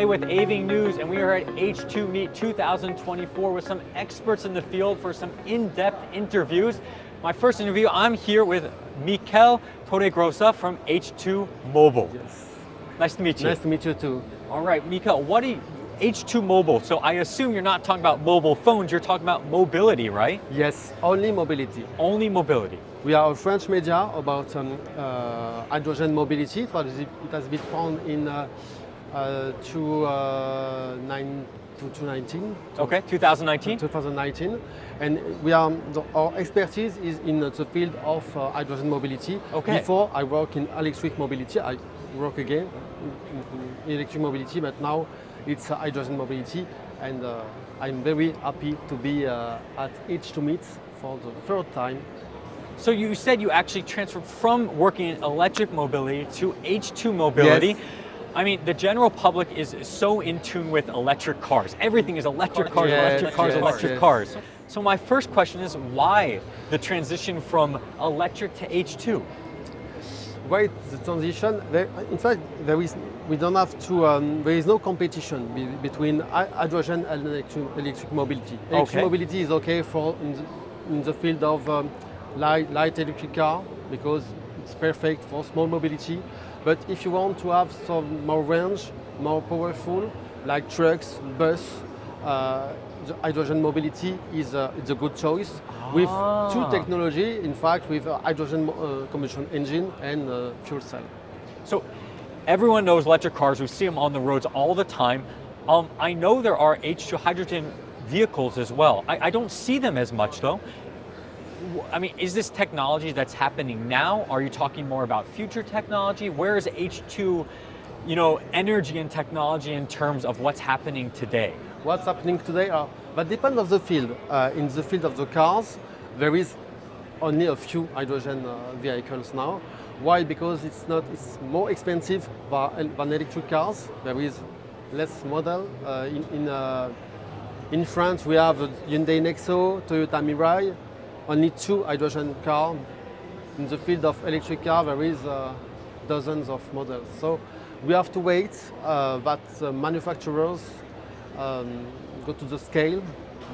today with Aving News, and we are at H2 Meet 2024 with some experts in the field for some in-depth interviews. My first interview, I'm here with Michael Torregrossa from H2 Mobile. Yes. Nice to meet you. Nice to meet you too. All right, Michael, what do you, H2 Mobile, so I assume you're not talking about mobile phones, you're talking about mobility, right? Yes, only mobility. Only mobility. We are a French media about hydrogen mobility. It has been founded in 2019. Okay, 2019? 2019. And our expertise is in the field of hydrogen mobility. Okay. Before I work in electric mobility, I work again in electric mobility, but now it's hydrogen mobility, and I'm very happy to be at H2 Meet for the third time. So you said you actually transferred from working in electric mobility to H2 mobility. Yes. I mean, the general public is so in tune with electric cars. Everything is electric cars, Yes, electric cars, yes, electric yes. cars. So my first question is, why the transition from electric to H2? Right, the transition. In fact, we don't have to. There is no competition between hydrogen and electric mobility. Electric mobility is okay for in the field of light electric car because it's perfect for small mobility. But if you want to have some more range, more powerful, like trucks, bus, the hydrogen mobility is it's a good choice. With two technology, in fact, with a hydrogen combustion engine and fuel cell. So everyone knows electric cars, we see them on the roads all the time. I know there are H2 hydrogen vehicles as well. I don't see them as much though. I mean, is this technology that's happening now? Are you talking more about future technology? Where is H2, energy and technology in terms of what's happening today? What's happening today? That depends on the field. In the field of the cars, there is only a few hydrogen vehicles now. Why? Because it's more expensive than electric cars. There is less model. In France, we have Hyundai Nexo, Toyota Mirai. Only two hydrogen cars. In the field of electric car, there is dozens of models. So we have to wait that manufacturers go to the scale.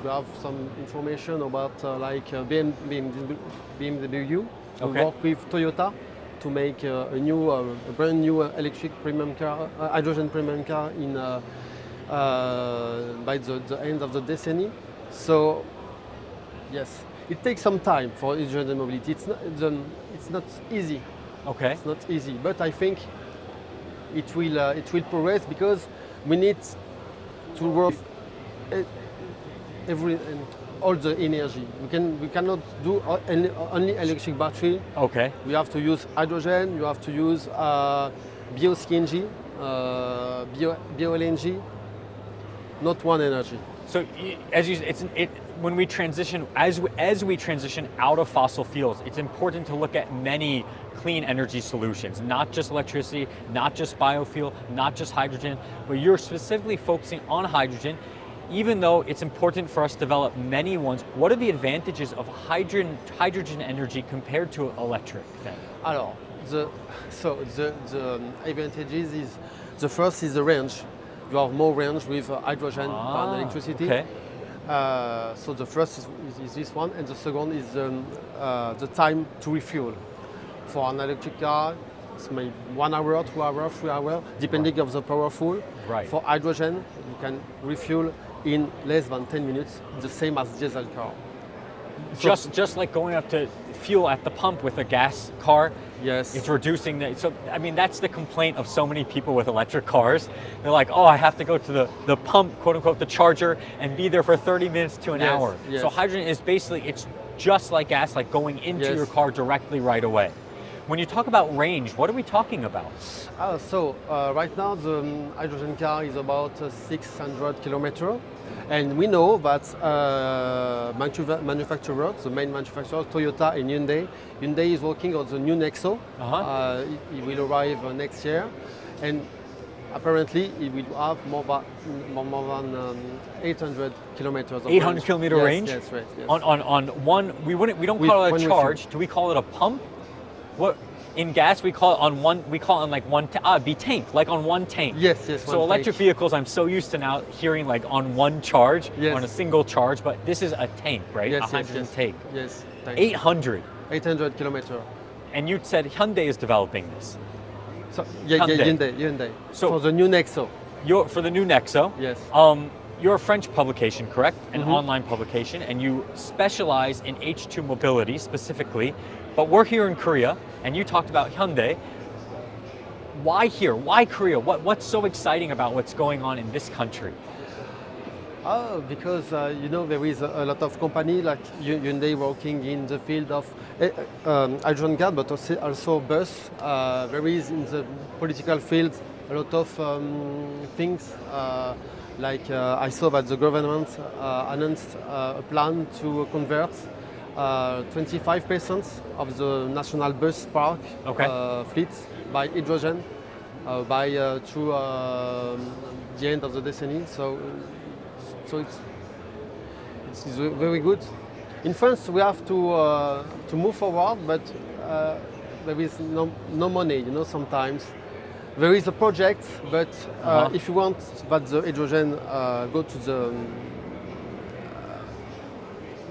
We have some information about BMW. We work with Toyota to make a brand new electric premium car, hydrogen premium car by the end of the decade. So yes. It takes some time for hydrogen mobility. It's not easy. Okay. It's not easy, but I think it will progress because we need to work all the energy. We cannot do only electric battery. Okay. We have to use hydrogen. You have to use bio-CNG, bio-LNG. Not one energy. So when we transition, as we transition out of fossil fuels, it's important to look at many clean energy solutions, not just electricity, not just biofuel, not just hydrogen, but you're specifically focusing on hydrogen, even though it's important for us to develop many ones. What are the advantages of hydrogen energy compared to electric then? Alors, the advantages is, the first is the range. You have more range with hydrogen than electricity. Okay. So the first is this one, and the second is the time to refuel. For an electric car, it's maybe 1 hour, 2 hours, 3 hours, depending on the powerful. Right. For hydrogen, you can refuel in less than 10 minutes, the same as diesel car. Just like going up to fuel at the pump with a gas car. Yes. It's reducing that's the complaint of so many people with electric cars. They're like, oh, I have to go to the pump, quote unquote, the charger, and be there for 30 minutes to an hour. Yes. So hydrogen is basically, it's just like gas, like going into your car directly right away. When you talk about range, what are we talking about? Right now the hydrogen car is about 600 kilometers. And we know that manufacturers, the main manufacturers, Toyota and Hyundai is working on the new Nexo. It will arrive next year. And apparently it will have more than 800 kilometers of 800 range. kilometer range? Yes, right. Yes. On one, we don't call it a charge. Do we call it a pump? What? In gas, we call it on one. We call it on like one. Be tank, like on one tank. Yes, yes. So one electric tank. vehicles, I'm so used to now hearing like on one charge, Yes. on a single charge, but this is a tank, right? Yes, a yes, hydrogen yes. tank. Yes, tank. 800. 800 kilometers. And you said Hyundai is developing this. So yeah, Hyundai. Hyundai. So- for the new Nexo. For the new Nexo. Yes. You're a French publication, correct? An Mm-hmm. online publication, and you specialize in H2 mobility specifically. But we're here in Korea, and you talked about Hyundai. Why here? Why Korea? What's so exciting about what's going on in this country? Oh, because there is a lot of company like Hyundai working in the field of hydrogen car, but also bus. There is in the political field a lot of things. I saw that the government announced a plan to convert 25% of the national bus park fleet by hydrogen by to the end of the decade. So it's very good. In France, we have to move forward, but there is no money. Sometimes there is a project, but if you want that the hydrogen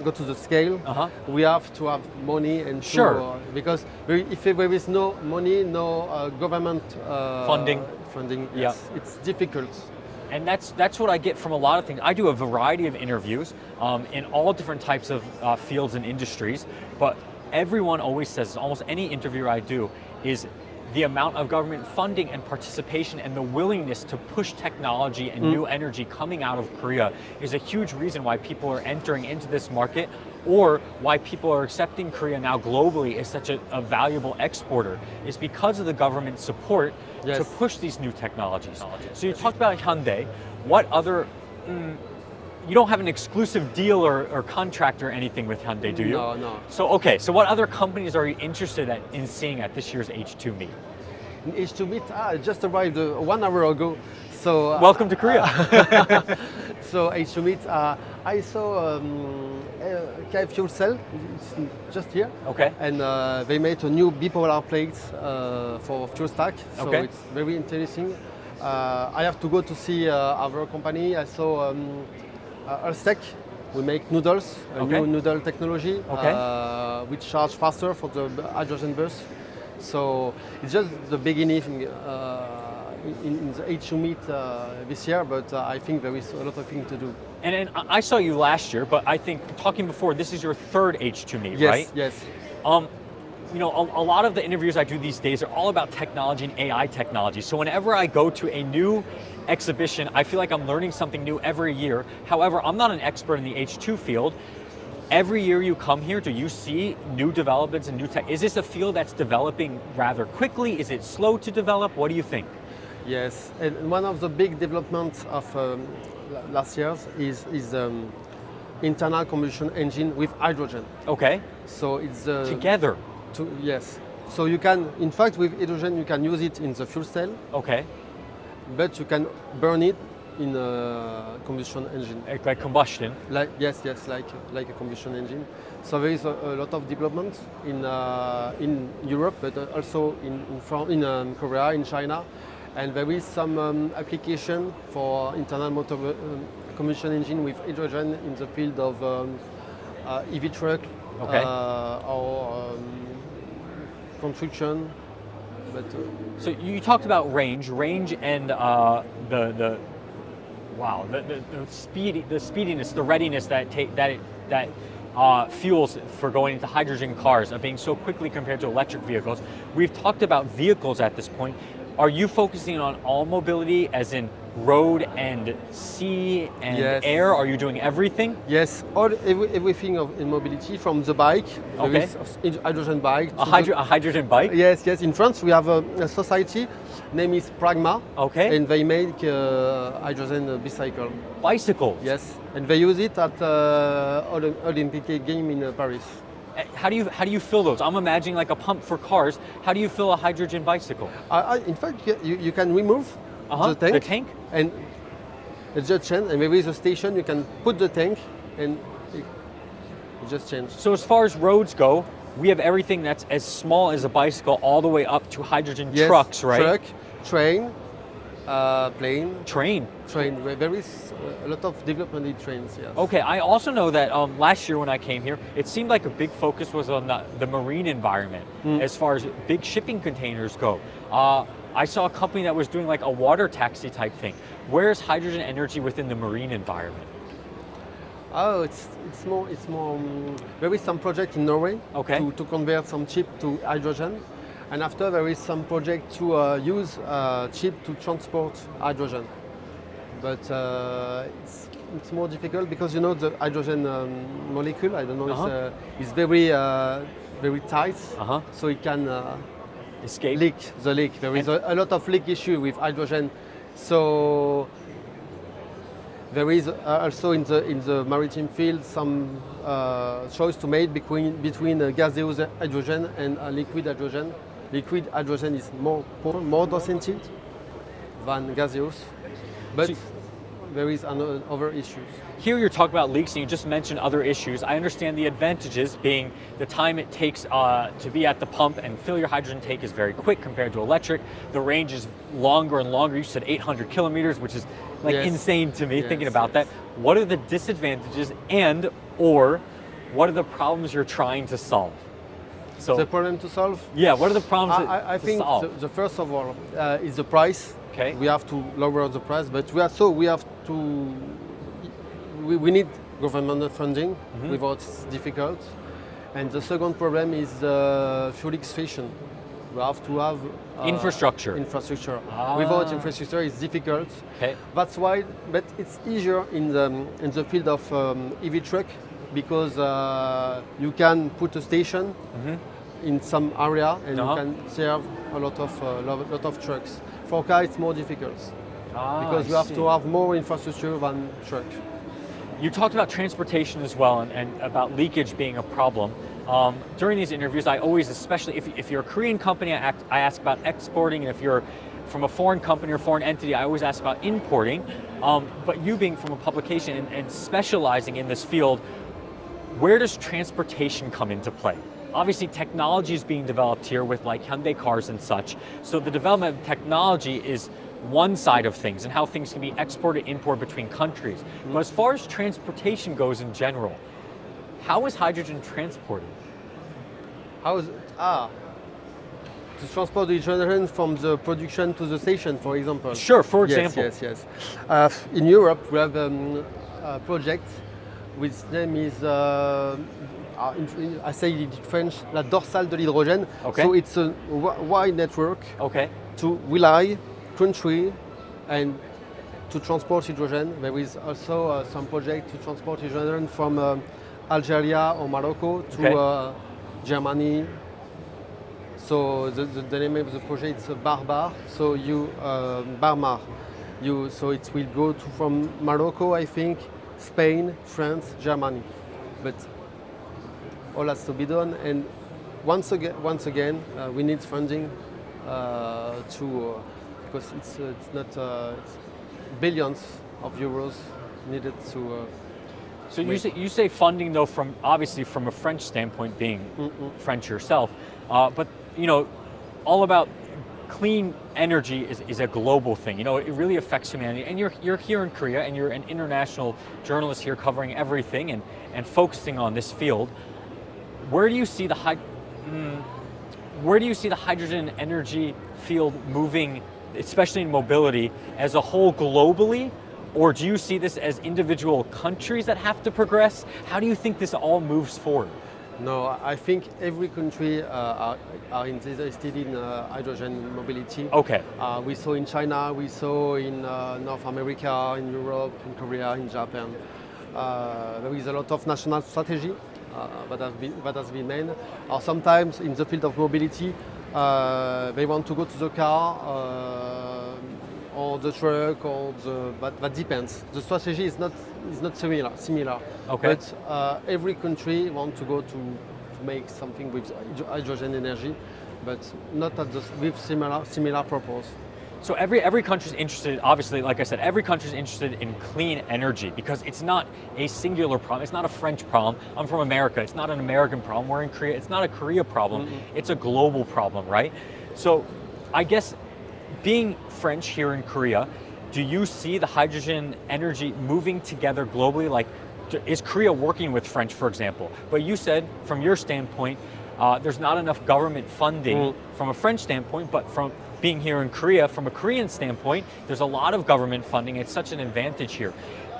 go to the scale, we have to have money and Sure. because if there is no money, no government Funding. Yes, it's difficult. And that's what I get from a lot of things. I do a variety of interviews in all different types of fields and industries, but everyone always says, almost any interview I do, is the amount of government funding and participation and the willingness to push technology and new energy coming out of Korea is a huge reason why people are entering into this market, or why people are accepting Korea now globally as such a valuable exporter, is because of the government support to push these new technologies. So you talked about Hyundai. What other, you don't have an exclusive deal or contract or anything with Hyundai, do you? No. So what other companies are you interested in seeing at this year's H2 meet? In H2 meet, I just arrived 1 hour ago. So Welcome to Korea. So H2 meet, I saw KF Fuel Cell, it's just here. Okay. And they made a new bipolar plate for fuel stack. So it's very interesting. I have to go to see our company. I saw Ulstec. We make noodles, a new noodle technology, which charge faster for the hydrogen bus. So it's just the beginning in the H2 meet this year, but I think there is a lot of things to do. And I saw you last year, but I think talking before, this is your third H2 meet, Yes, right? yes. A lot of the interviews I do these days are all about technology and AI technology. So whenever I go to a new exhibition, I feel like I'm learning something new every year. However, I'm not an expert in the H2 field. Every year you come here, do you see new developments and new tech? Is this a field that's developing rather quickly? Is it slow to develop? What do you think? Yes, and one of the big developments of last years is internal combustion engine with hydrogen. Okay. So it's Together. Yes. So you can, in fact, with hydrogen, you can use it in the fuel cell, Okay. but you can burn it in a combustion engine. Like combustion. Like a combustion engine. So there is a lot of development in Europe, but also in Korea, in China, and there is some application for internal motor combustion engine with hydrogen in the field of EV truck or construction. But So you talked about range and the speediness, the readiness that fuels for going into hydrogen cars being so quickly compared to electric vehicles. We've talked about vehicles at this point. Are you focusing on all mobility, as in road and sea and air? Are you doing everything? yes, everything in mobility, from the bike, there is hydrogen bike. A hydrogen bike? Yes. In France, we have a society, name is Pragma. Okay. And they make hydrogen bicycle. Bicycles? Yes, and they use it at Olympic Game in Paris. How do you fill those? I'm imagining like a pump for cars. How do you fill a hydrogen bicycle? In fact, you can remove the tank? And it just change. And there is a station, you can put the tank and it just change. So as far as roads go, we have everything that's as small as a bicycle all the way up to hydrogen Yes, trucks, right? Truck, train, plane. Train. There is a lot of development in trains, yes. Okay, I also know that last year when I came here, it seemed like a big focus was on the marine environment as far as big shipping containers go. I saw a company that was doing like a water taxi type thing. Where is hydrogen energy within the marine environment? Oh, it's more. There is some project in Norway to convert some ship to hydrogen, and after there is some project to use ship to transport hydrogen. But it's more difficult because you know the hydrogen molecule. I don't know. It's very tight, so it can escape. Leak. There is a lot of leak issue with hydrogen, so. There is also in the maritime field some choice to make between gaseous hydrogen and liquid hydrogen. Liquid hydrogen is more density than gaseous, but there is other issues. Here you're talking about leaks and you just mentioned other issues. I understand the advantages being the time it takes to be at the pump and fill your hydrogen tank is very quick compared to electric. The range is longer and longer. You said 800 kilometers, which is like insane to me thinking about that. What are the disadvantages or what are the problems you're trying to solve? So the problem to solve? Yeah, what are the problems I to think solve? the first of all is the price. Okay. We have to lower the price, but we need government funding without it's difficult. And the second problem is the fueling station. We have to have infrastructure. Without infrastructure, it's difficult. Okay. That's why, but it's easier in the field of EV truck because you can put a station in some area and you can serve a lot of trucks. For car, it's more difficult because you have to have more infrastructure than truck. You talked about transportation as well and about leakage being a problem. During these interviews, I always, especially if you're a Korean company, I ask about exporting, and if you're from a foreign company or foreign entity, I always ask about importing. But you being from a publication and specializing in this field, where does transportation come into play? Obviously, technology is being developed here with like Hyundai cars and such. So the development of technology is one side of things and how things can be exported, imported between countries. But as far as transportation goes in general, how is hydrogen transported? To transport the hydrogen from the production to the station, for example. Sure, for example. Yes. In Europe, we have a project which name is, I say it in French, la dorsale de l'hydrogène. Okay. So it's a wide network to rely country and to transport hydrogen. There is also some project to transport hydrogen from Algeria or Morocco to Germany. So the name of the project is Barbar. So Barmar. So it will go from Morocco, I think, Spain, France, Germany. But all has to be done. And once again, we need funding because it's billions of euros needed to. So you say funding though obviously from a French standpoint, being French yourself, but you know, all about clean energy is a global thing. You know, it really affects humanity. And you're here in Korea, and you're an international journalist here covering everything and focusing on this field. Where do you see the hydrogen energy field moving, especially in mobility, as a whole globally? Or do you see this as individual countries that have to progress? How do you think this all moves forward? No, I think every country are interested in hydrogen mobility. Okay. We saw in China, we saw in North America, in Europe, in Korea, in Japan. There is a lot of national strategy that has been made. Or sometimes in the field of mobility, they want to go to the car or the truck, but that depends. The strategy is not similar. Okay. But every country wants to go to make something with hydrogen energy, but not with similar purpose. So every country's interested, obviously, like I said, every country's interested in clean energy because it's not a singular problem. It's not a French problem. I'm from America. It's not an American problem. We're in Korea. It's not a Korea problem. It's a global problem, right? So I guess being French here in Korea, do you see the hydrogen energy moving together globally? Like, is Korea working with French, for example? But you said, from your standpoint, there's not enough government funding from a French standpoint, but from being here in Korea, from a Korean standpoint, there's a lot of government funding. It's such an advantage here.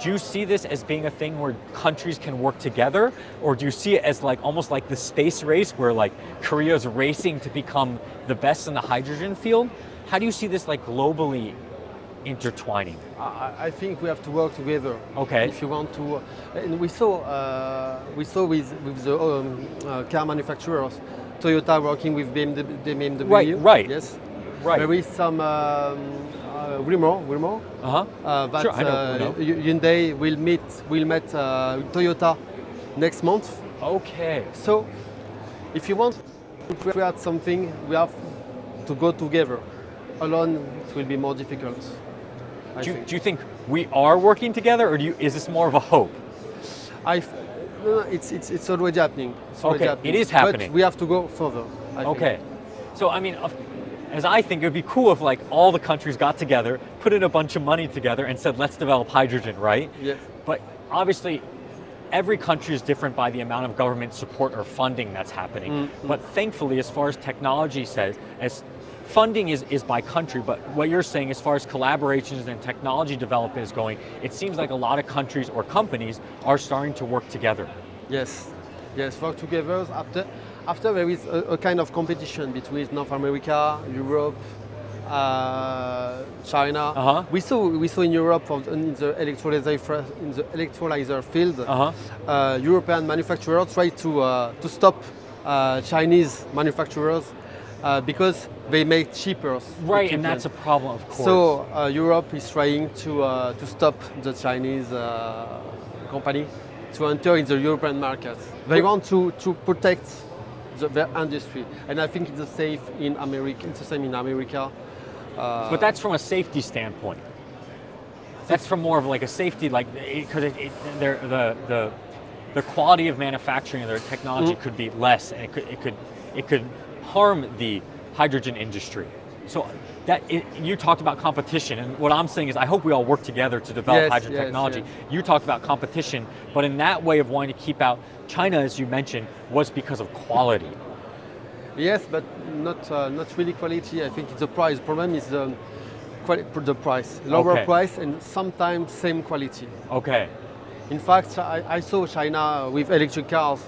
Do you see this as being a thing where countries can work together, or do you see it as like almost like the space race where like Korea's racing to become the best in the hydrogen field? How do you see this like globally intertwining? I think we have to work together. Okay. If you want to, and we saw with the car manufacturers, Toyota working with BMW. Right. Yes. Right. There is some rumor that Sure, I know. Hyundai will meet Toyota next month. Okay. So, if you want to create something, we have to go together. Alone, it will be more difficult. Do you think we are working together, or is this more of a hope? No, it's already happening. It is happening. But we have to go further. I think. So I mean, as I think, it would be cool if like all the countries got together, put in a bunch of money together, and said, "Let's develop hydrogen," right? Yes. But obviously, every country is different by the amount of government support or funding that's happening. But thankfully, as far as technology says, as funding is by country, but what you're saying as far as collaborations and technology development is going, it seems like a lot of countries or companies are starting to work together. Yes, work together. After there is a kind of competition between North America, Europe, China. We saw in Europe in the electrolyzer field, European manufacturers try to stop Chinese manufacturers because they make cheaper. Right, and that's a problem, of course. So Europe is trying to stop the Chinese company to enter in the European market. They want to protect their industry, and I think it's the same in America. It's the same in America. But that's from a safety standpoint. That's from more of like a safety, like because the quality of manufacturing of their technology could be less, and it could harm the hydrogen industry. So you talked about competition, and what I'm saying is I hope we all work together to develop hydrogen technology. You talked about competition, but in that way of wanting to keep out China, as you mentioned, was because of quality. Yes, but not really quality. I think it's the price. The problem is the price. Lower price and sometimes same quality. Okay. In fact, I saw China with electric cars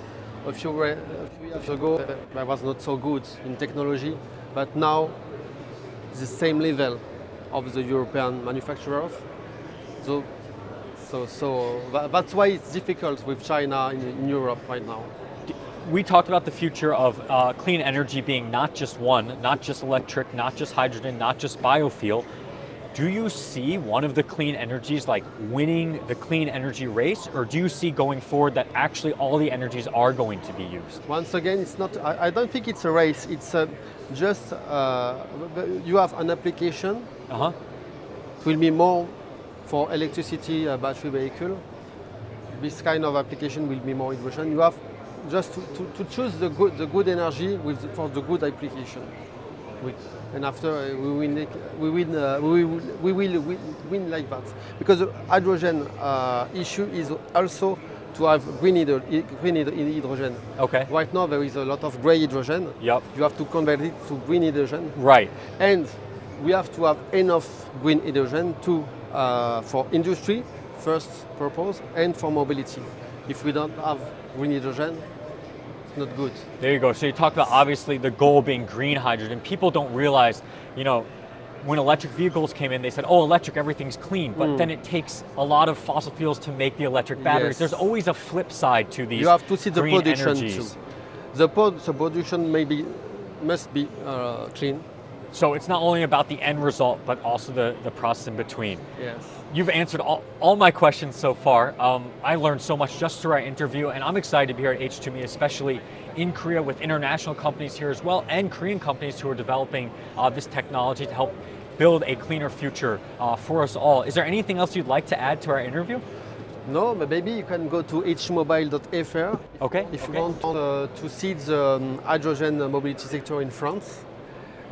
a few years ago. That was not so good in technology, but now the same level of the European manufacturers. So that's why it's difficult with China in Europe right now. We talked about the future of clean energy being not just one, not just electric, not just hydrogen, not just biofuel. Do you see one of the clean energies like winning the clean energy race, or do you see going forward that actually all the energies are going to be used? Once again, it's not. I don't think it's a race. It's just you have an application. It will be more for electricity battery vehicle. This kind of application will be more hydrogen. You have just to choose the good energy for the good application. And after we will win like that. Because the hydrogen issue is also to have green hydrogen. Okay. Right now there is a lot of gray hydrogen. Yep. You have to convert it to green hydrogen. Right. And we have to have enough green hydrogen for industry, first purpose, and for mobility. If we don't have green hydrogen, it's not good. There you go. So you talked about obviously the goal being green hydrogen. People don't realize, when electric vehicles came in, they said, oh, electric, everything's clean. But then it takes a lot of fossil fuels to make the electric batteries. Yes. There's always a flip side to these. You have to see the green production energies. too. The production must be clean. So it's not only about the end result, but also the process in between. Yes. You've answered all my questions so far. I learned so much just through our interview, and I'm excited to be here at H2Me, especially in Korea with international companies here as well, and Korean companies who are developing this technology to help build a cleaner future for us all. Is there anything else you'd like to add to our interview? No, but maybe you can go to hmobile.fr. Okay. If you want to see the hydrogen mobility sector in France.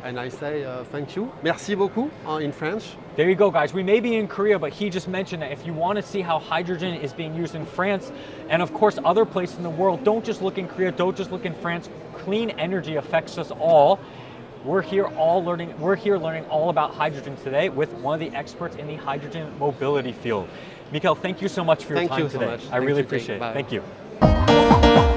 And I say thank you. Merci beaucoup in French. There you go, guys. We may be in Korea, but he just mentioned that if you want to see how hydrogen is being used in France, and of course other places in the world, don't just look in Korea, don't just look in France. Clean energy affects us all. We're here learning all about hydrogen today with one of the experts in the hydrogen mobility field. Michael, thank you so much for your time today. Thank you so much. I really appreciate it. Bye. Thank you.